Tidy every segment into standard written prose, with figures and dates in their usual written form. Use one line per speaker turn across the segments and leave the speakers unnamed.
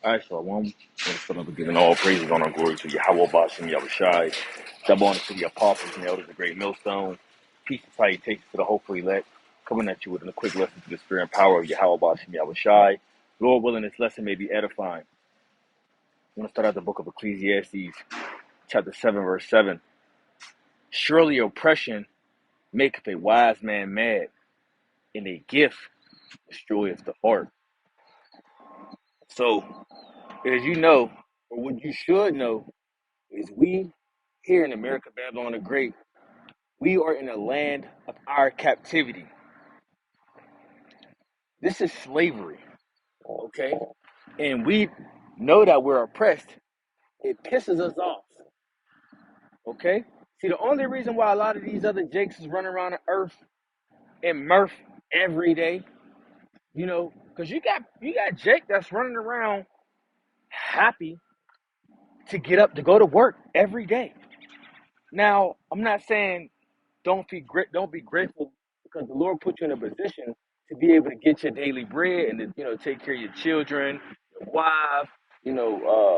All right, so one, we're giving all praises on our glory to Yahweh Bashim Yahushai. Double honor to the apostles and elders of the great millstone. Peace and salutations to the hopefully elect. Coming at you with a quick lesson to the spirit and power of Yahweh Bashim Yahushai. Lord willing, this lesson may be edifying. I'm going to start out the book of Ecclesiastes, chapter 7, verse 7. Surely oppression maketh a wise man mad, and a gift destroyeth the heart. So, as you know, or what you should know, is we here in America, Babylon the Great, we are in a land of our captivity. This is slavery, okay? And we know that we're oppressed. It pisses us off, okay? See, the only reason why a lot of these other jakes is running around the earth and mirth every day, because you got Jake that's running around happy to get up to go to work every day. Now, I'm not saying don't be grateful because the Lord put you in a position to be able to get your daily bread and to take care of your children, your wife, your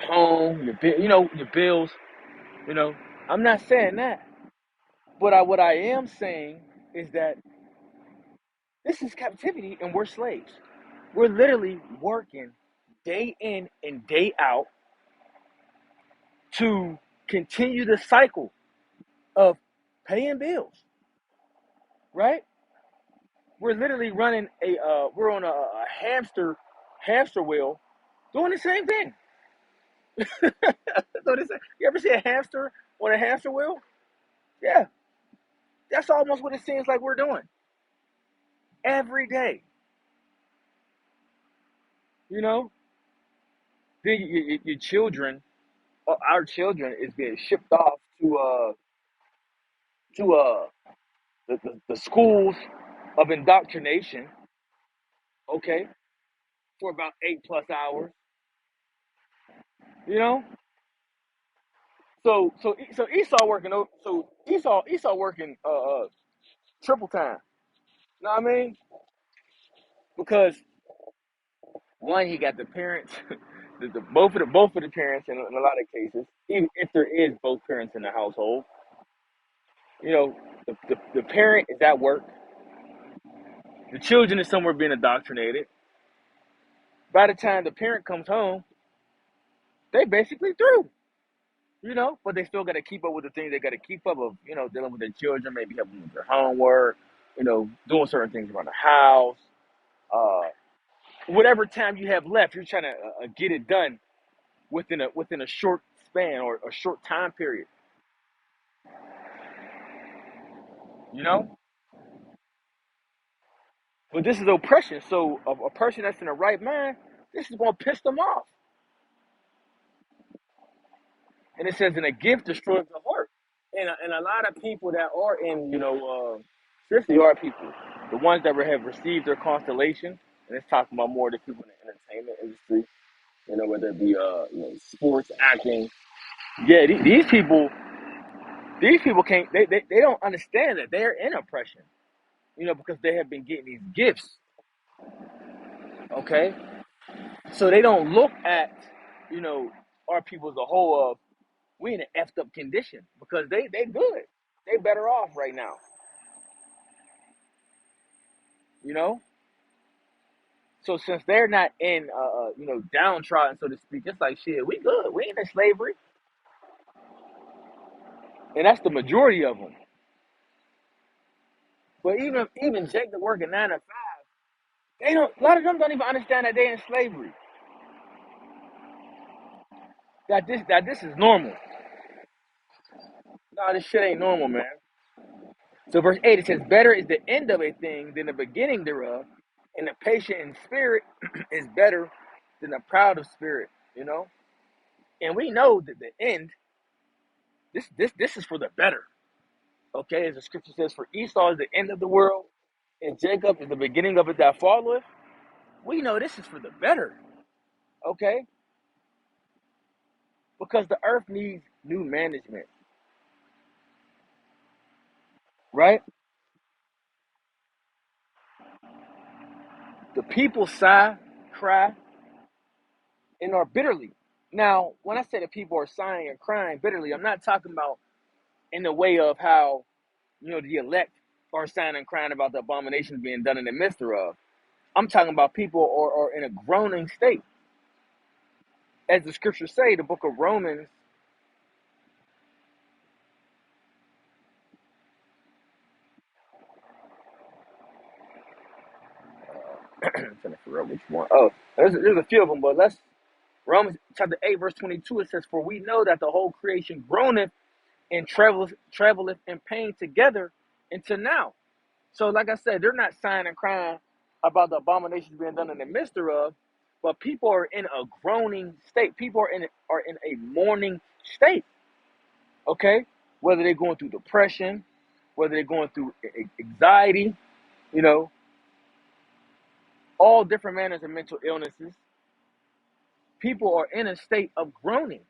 home, your bills. I'm not saying that, but what I am saying is that this is captivity and we're slaves. We're literally working day in and day out to continue the cycle of paying bills, right? We're literally running we're on a hamster wheel doing the same thing. You ever see a hamster on a hamster wheel? Yeah, that's almost what it seems like we're doing every day. You know, then your children, our children, is being shipped off to the schools of indoctrination. Okay, for about 8+ hours. You know, so Esau working. So Esau working triple time. You know what I mean? Because one, he got the parents, both of the parents in a lot of cases, even if there is both parents in the household, you know, the parent is at work, the children is somewhere being indoctrinated. By the time the parent comes home, they basically through, but they still got to keep up with the things they got to keep up of, dealing with their children, maybe helping with their homework, doing certain things around the house. Uh, Whatever time you have left, you're trying to get it done within a short span or a short time period. You know, but this is oppression. So a person that's in the right mind, this is going to piss them off. And it says, "And a gift destroys the heart." And a lot of people that are in, especially our people, the ones that have received their constellation, and it's talking about more of the people in the entertainment industry, whether it be sports, acting. Yeah, these people can't. They don't understand that they're in oppression. Because they have been getting these gifts. Okay, so they don't look at, you know, our people as a whole of we in an effed up condition because they good. They better off right now. You know. So since they're not in downtrodden, so to speak, it's like shit. We good. We ain't in slavery, and that's the majority of them. But even Jake that working 9 to 5, they don't. A lot of them don't even understand that they in slavery. That this is normal. No, this shit ain't normal, man. So verse 8, it says, "Better is the end of a thing than the beginning thereof, and the patient in spirit is better than the proud of spirit." And we know that the end, this is for the better. Okay, as the scripture says, "For Esau is the end of the world, and Jacob is the beginning of it that followeth." We know this is for the better. Okay, because the earth needs new management, right? The people sigh, cry, and are bitterly. Now, when I say that people are sighing and crying bitterly, I'm not talking about in the way of how, the elect are sighing and crying about the abominations being done in the midst thereof. I'm talking about people are in a groaning state. As the scriptures say, the book of Romans, I'm trying to figure out which one. Oh, there's a few of them, but let's, Romans chapter 8, verse 22, it says, "For we know that the whole creation groaneth and traveleth in pain together until now." So, like I said, they're not sighing and crying about the abominations being done in the midst thereof, but people are in a groaning state. People are in a mourning state. Okay, whether they're going through depression, whether they're going through anxiety, you know, all different manners of mental illnesses. People are in a state of groaning.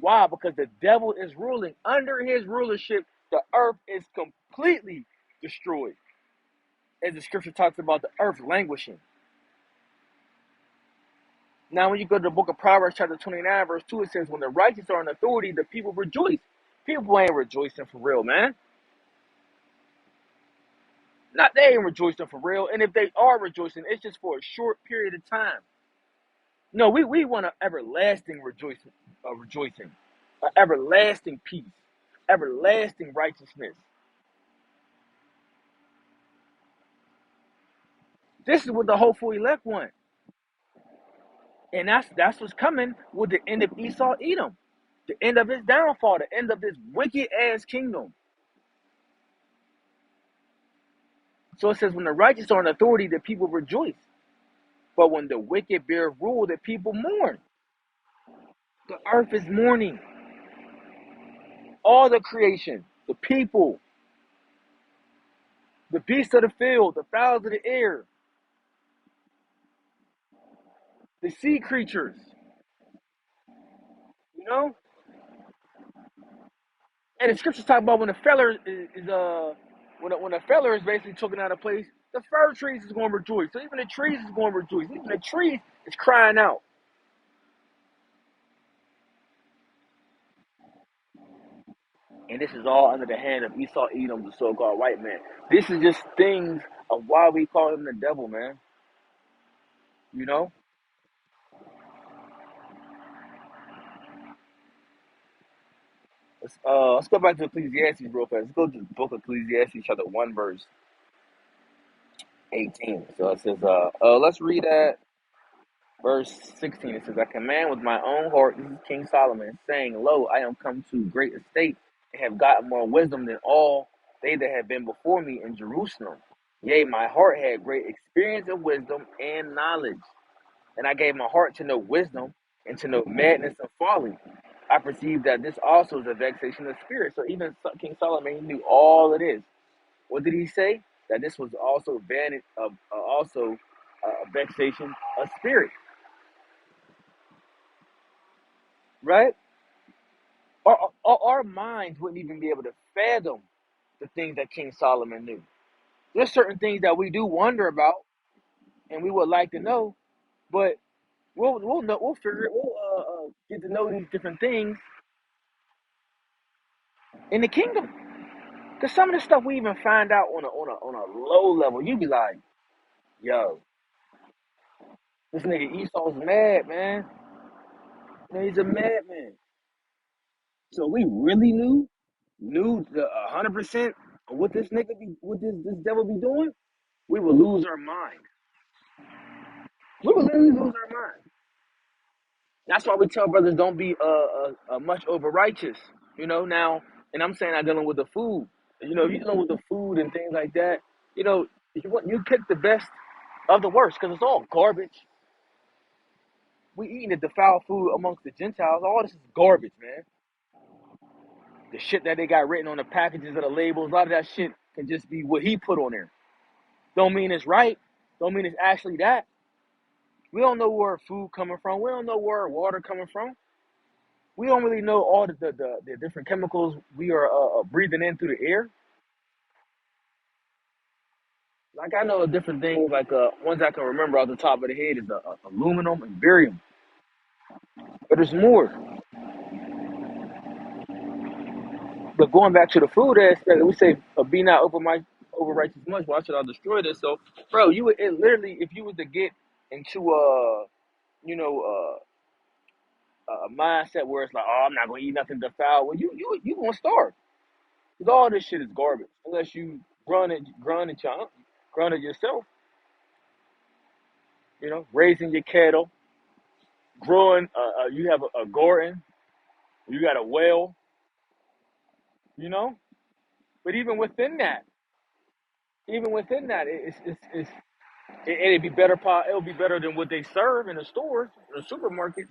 Why? Because the devil is ruling. Under his rulership, the earth is completely destroyed. As the scripture talks about the earth languishing. Now, when you go to the book of Proverbs, chapter 29, verse 2, it says, "When the righteous are in authority, the people rejoice." People ain't rejoicing for real, man. Not they ain't rejoicing for real. And if they are rejoicing, it's just for a short period of time. No, we want an everlasting rejoicing, an everlasting peace, everlasting righteousness. This is what the hopeful elect want. And that's what's coming with the end of Esau Edom. The end of his downfall, the end of this wicked ass kingdom. So it says, when the righteous are in authority, the people rejoice. But when the wicked bear rule, the people mourn. The earth is mourning. All the creation, the people, the beasts of the field, the fowls of the air, the sea creatures, you know? And the scriptures talk about when the feller when a feller is basically taken out of place, the fir trees is going to rejoice. So even the trees is going to rejoice. Even the trees is crying out. And this is all under the hand of Esau Edom, the so-called white man. This is just things of why we call him the devil, man. You know? Let's go back to Ecclesiastes real fast. Let's go to the book of Ecclesiastes, chapter 1, verse 18. So it says, let's read that verse 16. It says, "I command with my own heart," this is King Solomon, saying, "Lo, I am come to great estate, and have gotten more wisdom than all they that have been before me in Jerusalem. Yea, my heart had great experience of wisdom and knowledge. And I gave my heart to know wisdom and to know madness and folly. I perceived that this also is a vexation of spirit." So even King Solomon, he knew all of this. What did he say? That this was also also a vexation of spirit, right? Our minds wouldn't even be able to fathom the things that King Solomon knew. There's certain things that we do wonder about, and we would like to know, but we'll figure it. We'll get to know these different things in the kingdom. Cause some of the stuff we even find out on a low level, you be like, "Yo, this nigga Esau's mad, man. Man, he's a madman." So we really knew the 100% of what this nigga be, what this devil be doing. We would lose our mind. We would literally lose our mind. That's why we tell brothers don't be much over righteous. Now, and I'm saying I'm dealing with the food. If you're dealing with the food and things like that, you pick the best of the worst because it's all garbage. We eating the defiled food amongst the Gentiles. All this is garbage, man. The shit that they got written on the packages of the labels, a lot of that shit can just be what he put on there. Don't mean it's right. Don't mean it's actually that. We don't know where food coming from. We don't know where water coming from. We don't really know all the different chemicals we are breathing in through the air. Like I know different things, like ones I can remember off the top of the head is aluminum and barium. But there's more. But going back to the food aspect, we say, "Be not over righteous much. Why should I destroy this?" So, bro, you would it literally, if you was to get into you know, a mindset where it's like, "Oh, I'm not gonna eat nothing defiled." Well, you gonna starve. Cause all this shit is garbage unless you run it yourself. You know, raising your cattle, growing. You have a garden. You got a well. You know, but even within that, it'd be better. It'll be better than what they serve in the stores, the supermarkets.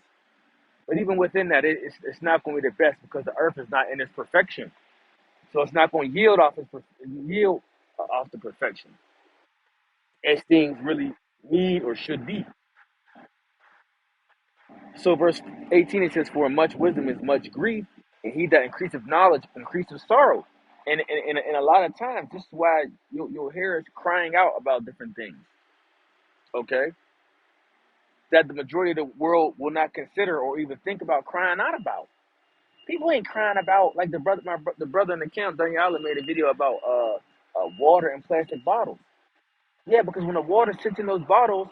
But even within that, it's not going to be the best because the earth is not in its perfection. So it's not going to yield off the perfection as things really need or should be. So verse 18 it says, "For much wisdom is much grief, and he that increaseth knowledge increaseth sorrow." And a lot of times, this is why you'll hear us crying out about different things. Okay, that the majority of the world will not consider or even think about crying out about. People ain't crying about like the brother in the camp, Daniela, made a video about water in plastic bottles. Yeah, because when the water sits in those bottles,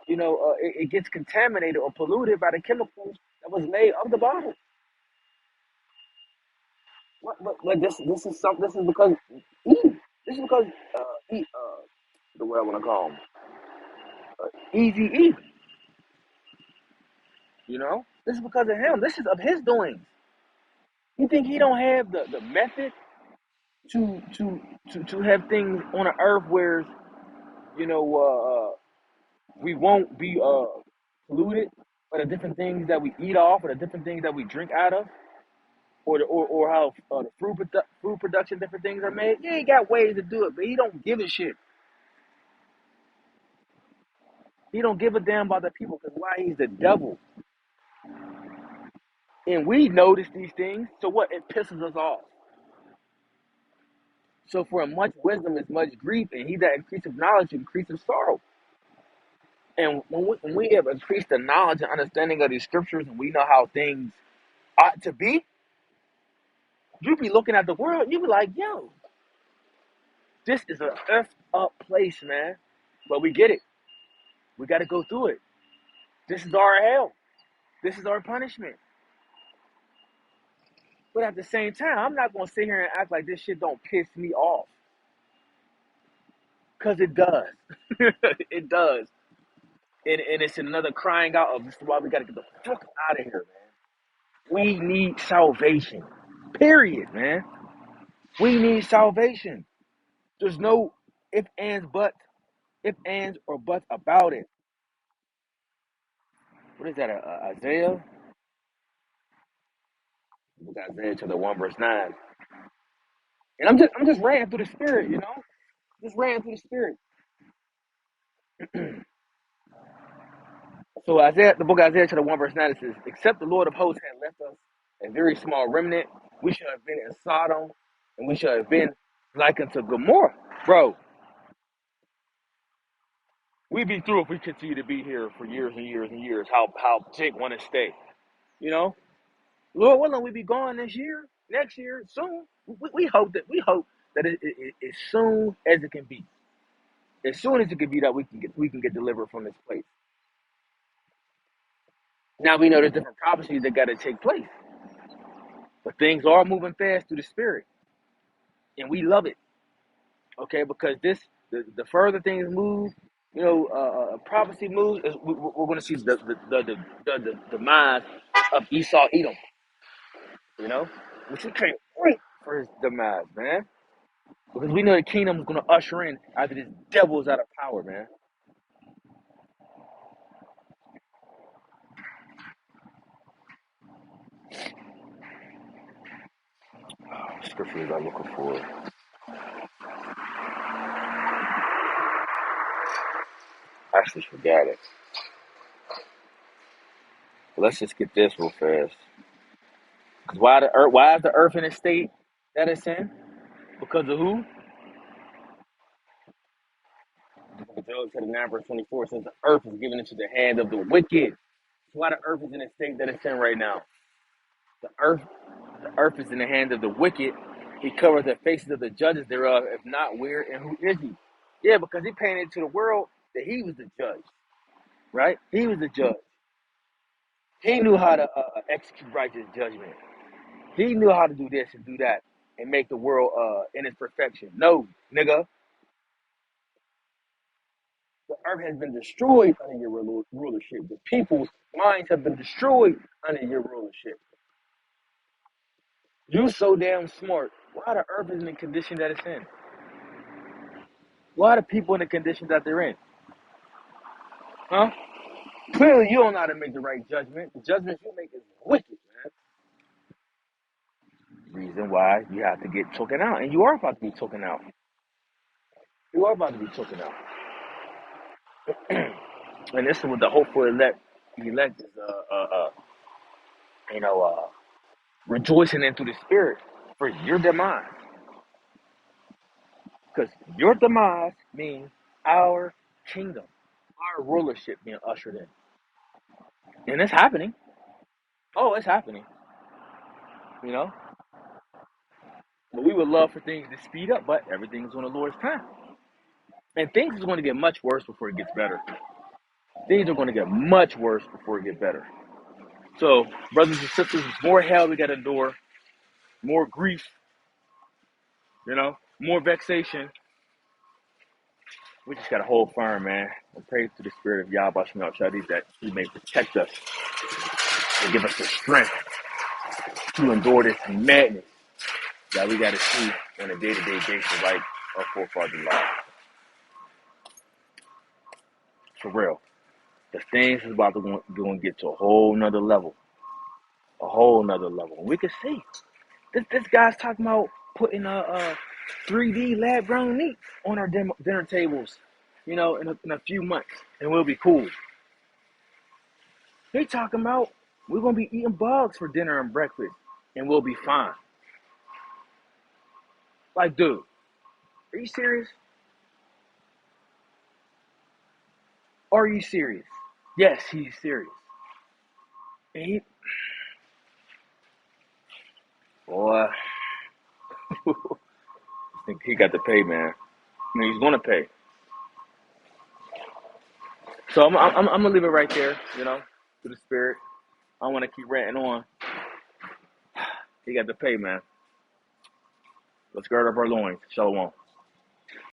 it gets contaminated or polluted by the chemicals that was made of the bottle. But this is because Eve. This is because Eve, the what I want to call him, Easy Eve. This is because of him. This is of his doing. You think he don't have the method to have things on the earth where you know we won't be polluted by the different things that we eat off or the different things that we drink out of, or how the food production different things are made. Yeah, he got ways to do it, but he don't give a shit. He don't give a damn about the people because why? He's the devil. And we notice these things, so what? It pisses us off. So for much wisdom is much grief, and he that increases knowledge increases sorrow. And when we have increased the knowledge and understanding of these scriptures, and we know how things ought to be, you be looking at the world, you be like, yo, this is a effed up place, man. But we get it. We got to go through it. This is our hell. This is our punishment. But at the same time, I'm not gonna sit here and act like this shit don't piss me off, cause it does. It does. And it's another crying out of this is why we gotta get the fuck out of here, man. We need salvation. Period, man. We need salvation. There's no if ands or buts about it. What is that? Isaiah? Look at Isaiah to the 1 verse 9. And I'm just ranting through the spirit, just ranting through the spirit. So Isaiah, the book of Isaiah to the 1 verse 9, it says, "Except the Lord of hosts had left us a very small remnant, we should have been in Sodom, and we should have been like unto Gomorrah." Bro, we'd be through if we continue to be here for years and years and years. How Jake want to stay, you know? Lord willing, we be gone this year, next year, soon. We hope that as soon as it can be, as soon as it can be that we can get delivered from this place. Now we know there's different prophecies that got to take place, but things are moving fast through the spirit, and we love it. Okay, because the further things move, prophecy moves, we're going to see the demise of Esau Edom. Which we can't wait for his demise, man. Because we know the kingdom is going to usher in after this devil is out of power, man. What scripture is I looking for? I actually forgot it. But let's just get this real fast. Because why is the earth in a state that it's in? Because of who? Job 9 verse 24 says the earth is given into the hand of the wicked. Why the earth is in the state that it's in right now. The earth is in the hands of the wicked. He covers the faces of the judges thereof. If not, where and who is he? Yeah, because he painted to the world that he was the judge, right? He was the judge. He knew how to execute righteous judgment. He knew how to do this and do that and make the world in its perfection. No, nigga, the earth has been destroyed under your rulership. The people's minds have been destroyed under your rulership. You so damn smart. Why the earth is in the condition that it's in? Why are the people in the condition that they're in? Huh? Clearly, you don't know how to make the right judgment. The judgment you make is wicked, man. Reason why you have to get taken out, and you are about to be taken out. You are about to be taken out, and this is what the hopeful elect is, you know, rejoicing in through the spirit for your demise, because your demise means our kingdom, our rulership being ushered in, and it's happening. Oh, it's happening. You know, but we would love for things to speed up, but everything's on the Lord's time. And things is going to get much worse before it gets better. Things are going to get much worse before it gets better. So, brothers and sisters, more hell we got to endure, more grief, more vexation. We just got to hold firm, man, and pray to the Spirit of Yahweh Shemel Shadi that He may protect us and give us the strength to endure this madness that we got to see on a day-to-day basis, like our forefathers' lives. For real. The things is about to go and get to a whole nother level. A whole nother level. And we can see. This guy's talking about putting a 3D lab grown meat on our dinner tables, in a few months, and we'll be cool. They talking about we're gonna be eating bugs for dinner and breakfast, and we'll be fine. Like, dude, are you serious? Are you serious? Yes, he's serious. And boy, I think he got to pay, man. I mean, he's gonna pay. So I'm gonna leave it right there, to the spirit. I don't want to keep ranting on. He got to pay, man. Let's gird up our loins. Shalom.